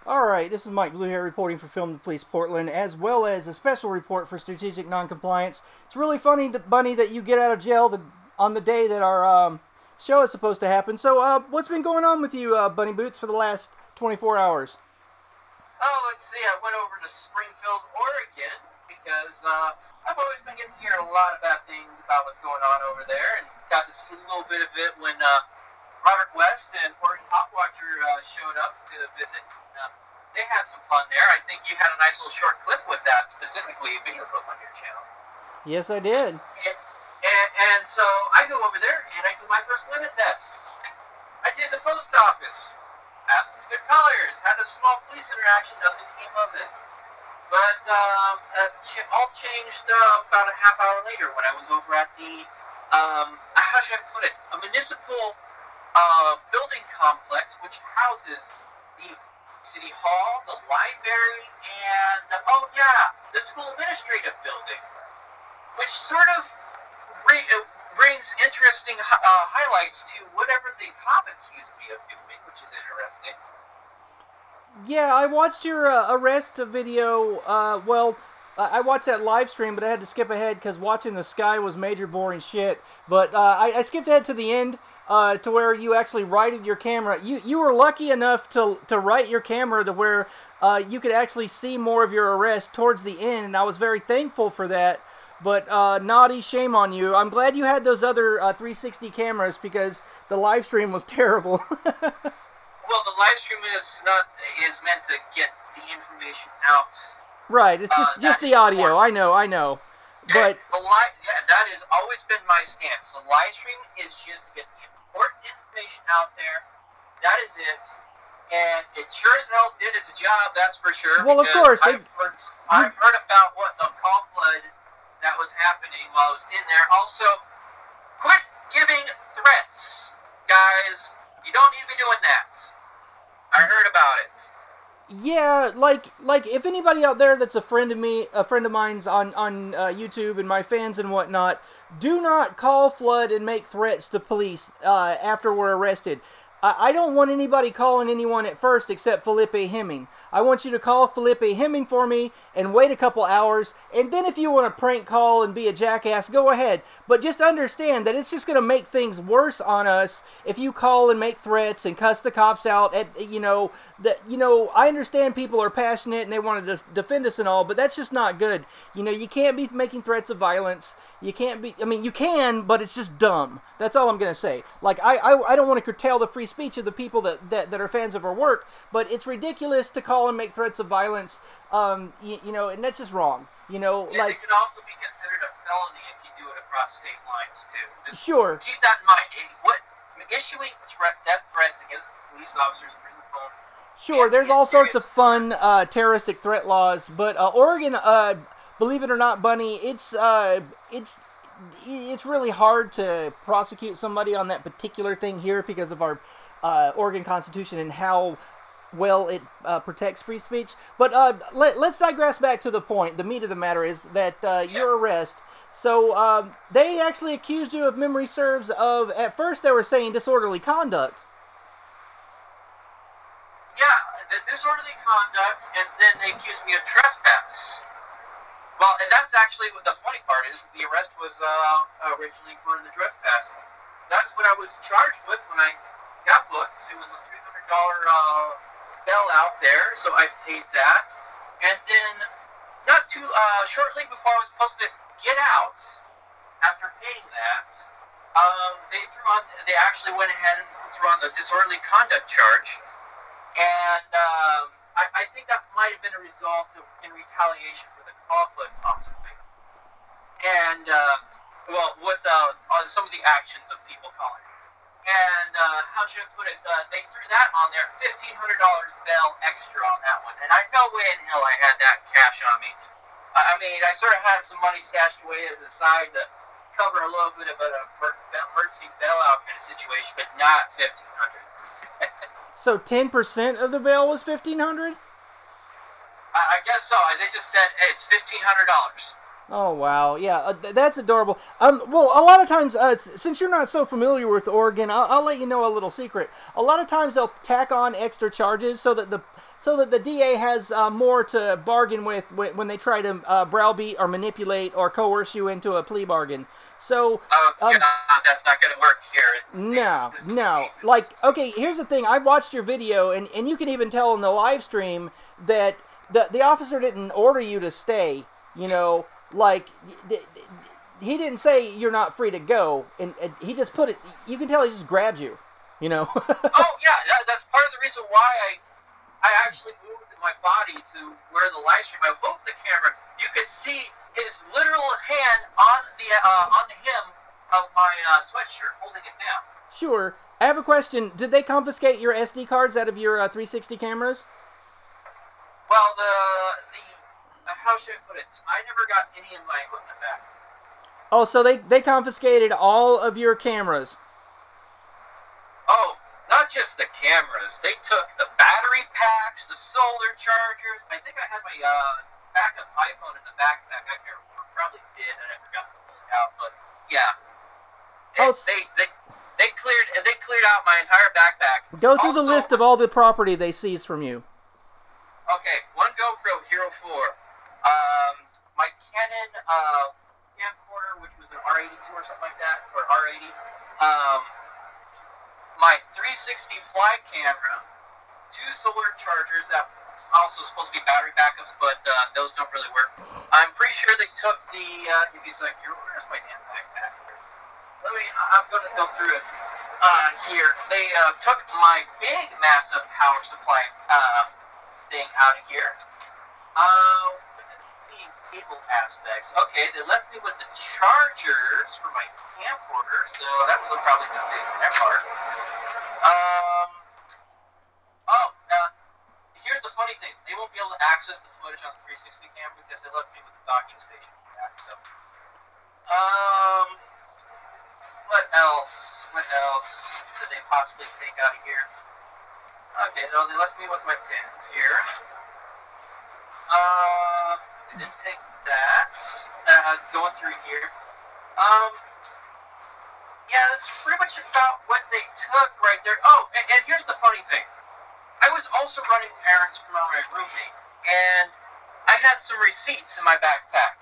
Alright, this is Mike Bluehair reporting for Film the Police Portland, as well as a special report for strategic noncompliance. It's really funny, Bunny, that you get out of jail on the day that our show is supposed to happen. So, what's been going on with you, Bunny Boots, for the last 24 hours? Oh, let's see, I went over to Springfield, Oregon, because I've always been getting to hear a lot of bad things about what's going on over there, and got to see a little bit of it when Robert West and Oregon Cop Watcher showed up to visit. They had some fun there. I think you had a nice little short clip with that, specifically a video clip on your channel. Yes, I did. And so I go over there and I do my first limit test. I did the post office. Passed with good colors. Had a small police interaction. Nothing came of it. But all changed about a half hour later when I was over at the, how should I put it, a municipal building complex which houses the City Hall, the library, and, the school administrative building, which sort of brings interesting highlights to whatever the cop accused me of doing, which is interesting. Yeah, I watched your arrest video. I watched that live stream, but I had to skip ahead because watching the sky was major boring shit. But I skipped ahead to the end to where you actually righted your camera. You were lucky enough to right your camera to where you could actually see more of your arrest towards the end, and I was very thankful for that. But naughty, shame on you. I'm glad you had those other 360 cameras because the live stream was terrible. Well, the live stream is meant to get the information out. Right, it's just the audio. I know. But that has always been my stance. The live stream is just to get the important information out there. That is it. And it sure as hell did its job, that's for sure. Well, of course. I've heard about what the call flood that was happening while I was in there. Also, quit giving threats, guys. You don't need to be doing that. I heard about it. Yeah, like if anybody out there that's a friend of mine's on YouTube and my fans and whatnot, do not call flood and make threats to police after we're arrested. I don't want anybody calling anyone at first except Felipe Hemming. I want you to call Felipe Hemming for me and wait a couple hours, and then if you want to prank call and be a jackass, go ahead. But just understand that it's just going to make things worse on us if you call and make threats and cuss the cops out. I understand people are passionate and they want to defend us and all, but that's just not good. You can't be making threats of violence. You can't be. I mean, you can, but it's just dumb. That's all I'm going to say. Like I don't want to curtail the free speech of the people that are fans of our work, but it's ridiculous to call and make threats of violence, and that's just wrong. It can also be considered a felony if you do it across state lines too. Just sure. Keep that in mind. Issuing death threats against police officers through the phone. Sure, there's all sorts of fun terroristic threat laws, but Oregon, believe it or not, Bunny, it's really hard to prosecute somebody on that particular thing here because of our Oregon Constitution and how well it protects free speech. But let's digress back to the point. The meat of the matter is that your arrest. So they actually accused you of memory serves of, at first they were saying disorderly conduct. Yeah, the disorderly conduct, and then they accused me of trespass. Well, and that's actually what the funny part is. The arrest was originally for the trespassing. That's what I was charged with when I got booked. It was a $300 bail out there, so I paid that. And then, not too shortly before I was supposed to get out, after paying that, they actually went ahead and threw on the disorderly conduct charge. And I think that might have been a result in retaliation for the conflict, possibly. And, with some of the actions of people calling. And, how should I put it? They threw that on there, $1,500 bail extra on that one. And I no way in hell I had that cash on me. I mean, I sort of had some money stashed away to the side to cover a little bit of an emergency bailout kind of situation, but not $1,500. So 10% of the bail was $1,500? I guess so. They just said, hey, it's $1,500. Oh wow, yeah, that's adorable. Well, a lot of times, since you're not so familiar with Oregon, I'll let you know a little secret. A lot of times they'll tack on extra charges so that the DA has more to bargain with when they try to browbeat or manipulate or coerce you into a plea bargain. So, Oh, God, that's not going to work here. no, no. Like, okay, here's the thing. I watched your video, and you can even tell in the live stream that the officer didn't order you to stay. You know, like, he didn't say you're not free to go, and he just put it, you can tell he just grabs you, you know. Oh, yeah, that's part of the reason why I actually moved my body to where the live stream, I moved the camera, you could see his literal hand on the hem of my sweatshirt, holding it down. Sure. I have a question. Did they confiscate your SD cards out of your 360 cameras? Well, how should I put it? I never got any of my equipment back. Oh, so they confiscated all of your cameras. Oh, not just the cameras. They took the battery packs, the solar chargers. I think I had my backup iPhone in the backpack. I can't remember. Probably did, and I forgot to pull it out. But yeah, they cleared out my entire backpack. Go through the list of all the property they seized from you. Okay, one GoPro Hero 4. My Canon camcorder, which was an R82 or something like that, or R80. My 360 fly camera, 2 solar chargers that also supposed to be battery backups, but those don't really work. I'm pretty sure they took the. If he's like, where's my damn backpack? I'm going to go through it here. They took my big, massive power supply thing out of here. The cable aspects. Okay, they left me with the chargers for my camcorder, so that was probably a mistake on their part. Here's the funny thing. They won't be able to access the footage on the 360 cam because they left me with the docking station for that. So, what else? What else did they possibly take out of here? Okay, no, they left me with my pins here. They didn't take that. I was going through here. Yeah, that's pretty much about what they took right there. Oh, and here's the funny thing. I was also running errands for my roommate, and I had some receipts in my backpack.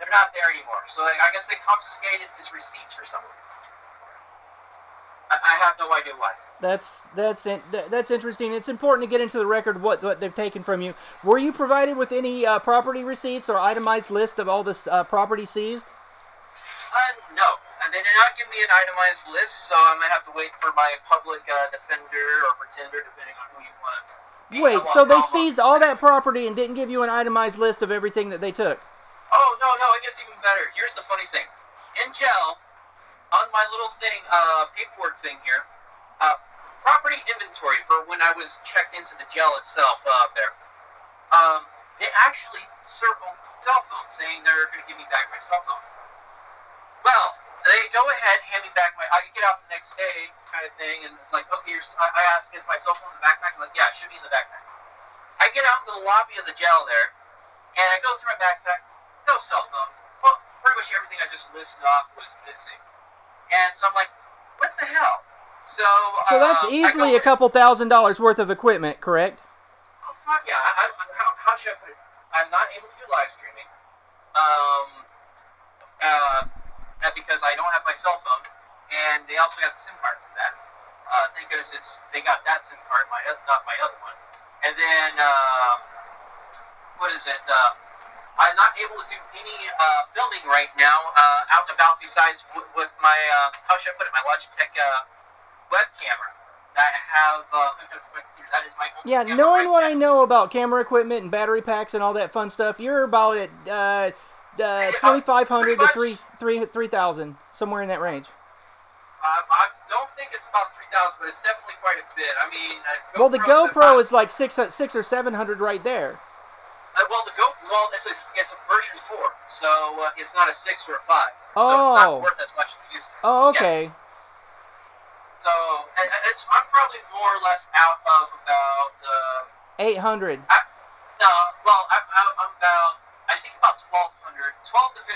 They're not there anymore, so I guess they confiscated his receipts for some reason. I have no idea why. That's interesting. It's important to get into the record what they've taken from you. Were you provided with any property receipts or itemized list of all this property seized? No. And they did not give me an itemized list, so I'm going to have to wait for my public defender or pretender, depending on who you want to be. Wait, so they seized all that property and didn't give you an itemized list of everything that they took? Oh, no, it gets even better. Here's the funny thing. In jail, on my little thing, paperwork thing here, property inventory for when I was checked into the jail itself there, they actually circled cell phone, saying they're going to give me back my cell phone. Well, they go ahead, hand me back I get out the next day kind of thing, and it's like, okay, I ask, is my cell phone in the backpack? I'm like, yeah, it should be in the backpack. I get out into the lobby of the jail there, and I go through my backpack, no cell phone. Well, pretty much everything I just listed off was missing. And so I'm like, what the hell? So that's easily a couple $1,000s worth of equipment, correct? Oh, fuck yeah. How should I put it? I'm not able to do live streaming. Because I don't have my cell phone, and they also got the SIM card for that. Thank goodness they got that SIM card, not my other one. And then, what is it? I'm not able to do any filming right now out and about besides with my, how should I put it, my Logitech web camera that I have hooked up to my computer. That is my only camera knowing what I know about camera equipment and battery packs and all that fun stuff, you're about at 2,500 to 3,000, somewhere in that range. I don't think it's about 3,000, but it's definitely quite a bit. I mean, well, the GoPro is like 600 or 700 right there. It's a version 4, so it's not a 6 or a 5. Oh. So it's not worth as much as it used to. Oh, okay. Yeah. So I'm probably more or less out of about 800. I'm about, I think about 1,200 $1,200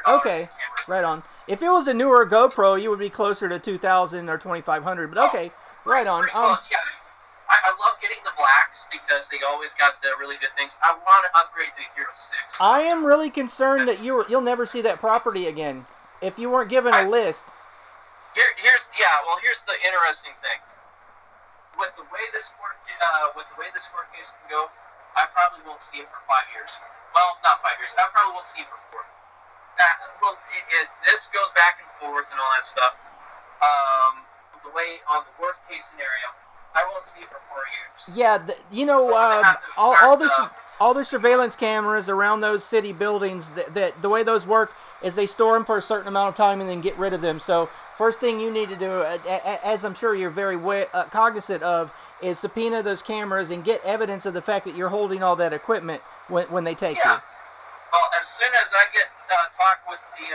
to $1,500. Okay, right on. If it was a newer GoPro, you would be closer to $2,000 or $2,500. But okay, right on. Close, yeah. I love getting the blacks because they always got the really good things. I want to upgrade to Hero 6. I am really concerned that you'll never see that property again if you weren't given a list. Here's the interesting thing. With the way this court case can go, I probably won't see it for 5 years. Well, not 5 years. I probably won't see it for 4. This goes back and forth and all that stuff. The way on the worst case scenario, I won't see it for 4 years. Yeah, all the surveillance cameras around those city buildings, that the way those work is they store them for a certain amount of time and then get rid of them. So first thing you need to do, as I'm sure you're very cognizant of, is subpoena those cameras and get evidence of the fact that you're holding all that equipment when they take you. Well, as soon as I get talk with the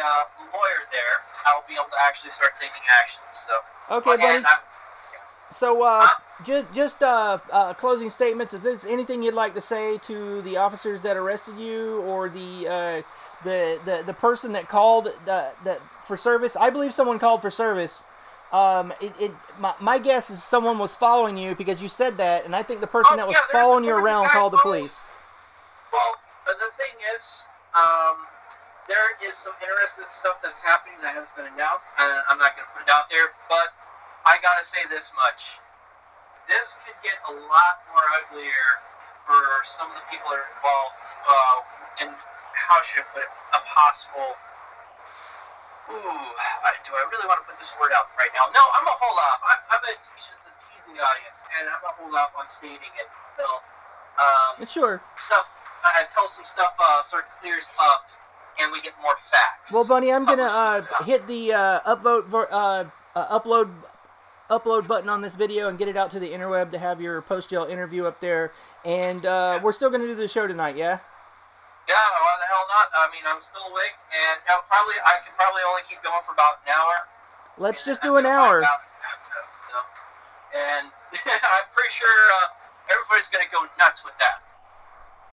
lawyer there, I'll be able to actually start taking action. So okay, buddy. So, just closing statements. If there's anything you'd like to say to the officers that arrested you, or the person that called for service, I believe someone called for service. My guess is someone was following you because you said that, and I think the person that was following you around called the police. Well, the thing is, there is some interesting stuff that's happening that hasn't been announced, and I'm not going to put it out there, but I gotta say this much. This could get a lot more uglier for some of the people that are involved, and how should I put it, a possible... do I really want to put this word out right now? No, I'm going to hold off. I'm going to tease the audience, and I'm going to hold off on stating it until... Sure. Until some stuff sort of clears up, and we get more facts. Well, Bunny, I'm going to hit the upload button on this video and get it out to the interweb to have your post-jail interview up there. And we're still going to do the show tonight, yeah? Yeah, why the hell not? I mean, I'm still awake, and I can probably only keep going for about an hour. Let's just do an hour. And I'm pretty sure everybody's going to go nuts with that.